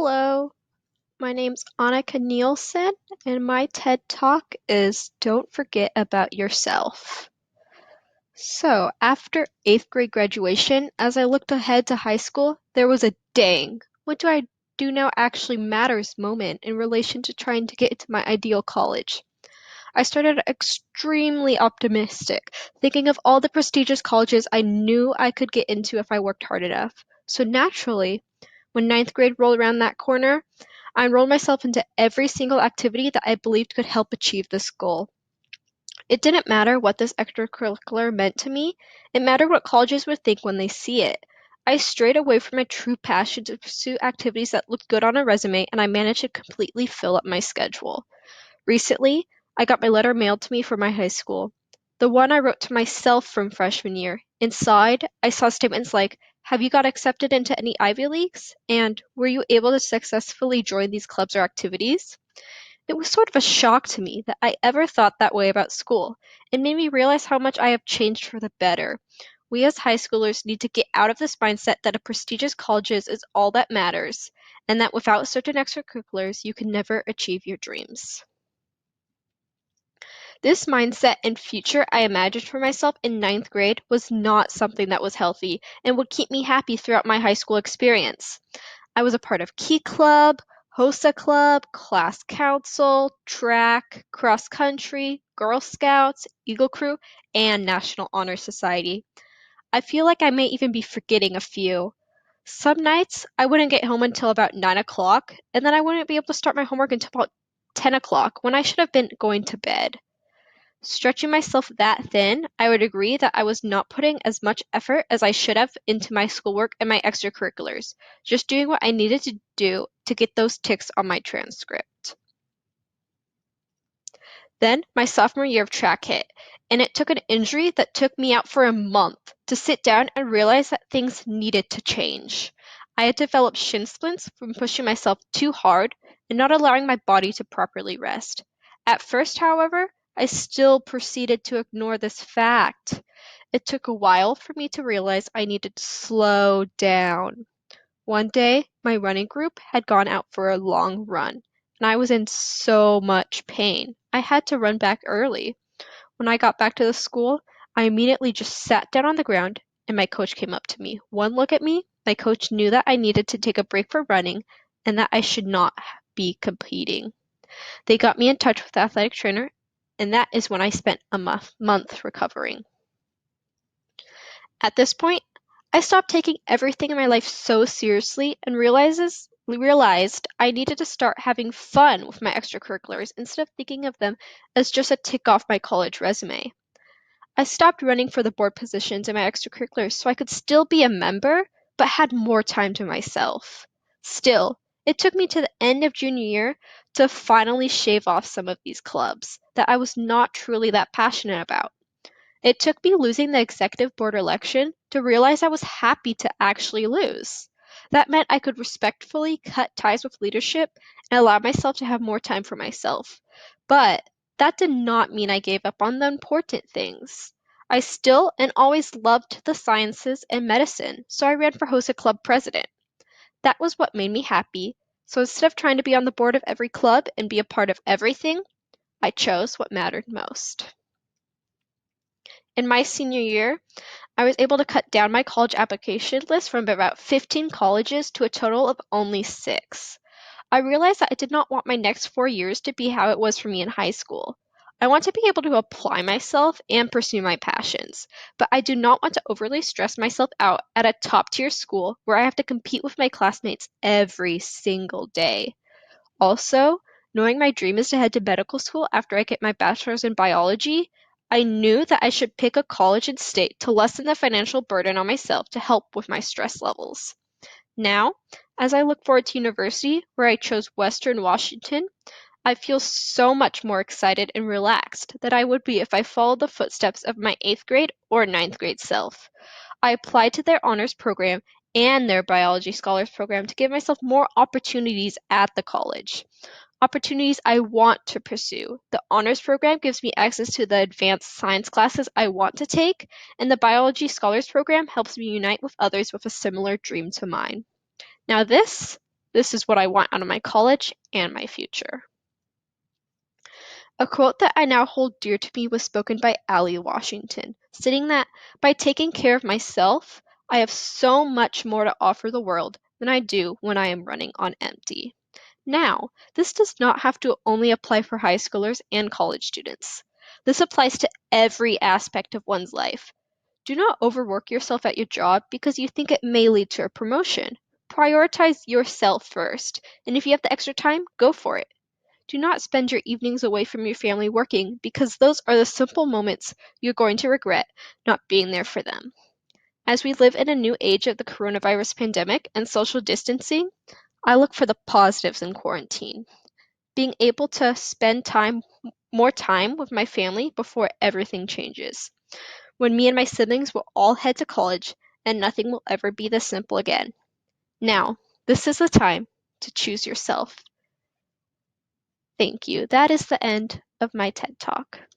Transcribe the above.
Hello, my name's Annika Nielsen, and my TED Talk is Don't Forget About Yourself. So, after 8th grade graduation, as I looked ahead to high school, there was a dang, what do I do now actually matters moment in relation to trying to get into my ideal college. I started extremely optimistic, thinking of all the prestigious colleges I knew I could get into if I worked hard enough. So naturally, when ninth grade rolled around that corner, I enrolled myself into every single activity that I believed could help achieve this goal. It didn't matter what this extracurricular meant to me, it mattered what colleges would think when they see it. I strayed away from my true passion to pursue activities that looked good on a resume, and I managed to completely fill up my schedule. Recently, I got my letter mailed to me from my high school. The one I wrote to myself from freshman year. Inside, I saw statements like, "Have you got accepted into any Ivy Leagues?" And "Were you able to successfully join these clubs or activities?" It was sort of a shock to me that I ever thought that way about school. It made me realize how much I have changed for the better. We as high schoolers need to get out of this mindset that a prestigious colleges is all that matters, and that without certain extracurriculars, you can never achieve your dreams. This mindset and future I imagined for myself in ninth grade was not something that was healthy and would keep me happy throughout my high school experience. I was a part of Key Club, HOSA Club, Class Council, track, cross country, Girl Scouts, Eagle Crew, and National Honor Society. I feel like I may even be forgetting a few. Some nights I wouldn't get home until about 9 o'clock, and then I wouldn't be able to start my homework until about 10 o'clock when I should have been going to bed. Stretching myself that thin, I would agree that I was not putting as much effort as I should have into my schoolwork and my extracurriculars, just doing what I needed to do to get those ticks on my transcript. Then my sophomore year of track hit, and it took an injury that took me out for a month to sit down and realize that things needed to change. I had developed shin splints from pushing myself too hard and not allowing my body to properly rest. At first, however, I still proceeded to ignore this fact. It took a while for me to realize I needed to slow down. One day, my running group had gone out for a long run, and I was in so much pain. I had to run back early. When I got back to the school, I immediately just sat down on the ground, and my coach came up to me. One look at me, my coach knew that I needed to take a break for running and that I should not be competing. They got me in touch with the athletic trainer, and that is when I spent a month recovering. At this point, I stopped taking everything in my life so seriously and realized I needed to start having fun with my extracurriculars instead of thinking of them as just a tick off my college resume. I stopped running for the board positions in my extracurriculars so I could still be a member, but had more time to myself. Still, it took me to the end of junior year to finally shave off some of these clubs that I was not truly that passionate about. It took me losing the executive board election to realize I was happy to actually lose. That meant I could respectfully cut ties with leadership and allow myself to have more time for myself. But that did not mean I gave up on the important things. I still and always loved the sciences and medicine, so I ran for HOSA Club president. That was what made me happy. So instead of trying to be on the board of every club and be a part of everything, I chose what mattered most. In my senior year, I was able to cut down my college application list from about 15 colleges to a total of only 6. I realized that I did not want my next 4 years to be how it was for me in high school. I want to be able to apply myself and pursue my passions, but I do not want to overly stress myself out at a top tier school where I have to compete with my classmates every single day. Also, knowing my dream is to head to medical school after I get my bachelor's in biology, I knew that I should pick a college and state to lessen the financial burden on myself to help with my stress levels. Now, as I look forward to university, where I chose Western Washington, I feel so much more excited and relaxed than I would be if I followed the footsteps of my 8th grade or ninth grade self. I applied to their honors program and their biology scholars program to give myself more opportunities at the college. Opportunities I want to pursue. The honors program gives me access to the advanced science classes I want to take, and the biology scholars program helps me unite with others with a similar dream to mine. Now, this This is what I want out of my college and my future. A quote that I now hold dear to me was spoken by Allie Washington, stating that by taking care of myself, I have so much more to offer the world than I do when I am running on empty. Now, this does not have to only apply for high schoolers and college students. This applies to every aspect of one's life. Do not overwork yourself at your job because you think it may lead to a promotion. Prioritize yourself first, and if you have the extra time, go for it. Do not spend your evenings away from your family working because those are the simple moments you're going to regret not being there for them. As we live in a new age of the coronavirus pandemic and social distancing, I look for the positives in quarantine. Being able to spend more time with my family before everything changes. When me and my siblings will all head to college and nothing will ever be this simple again. Now, this is the time to choose yourself. Thank you. That is the end of my TED Talk.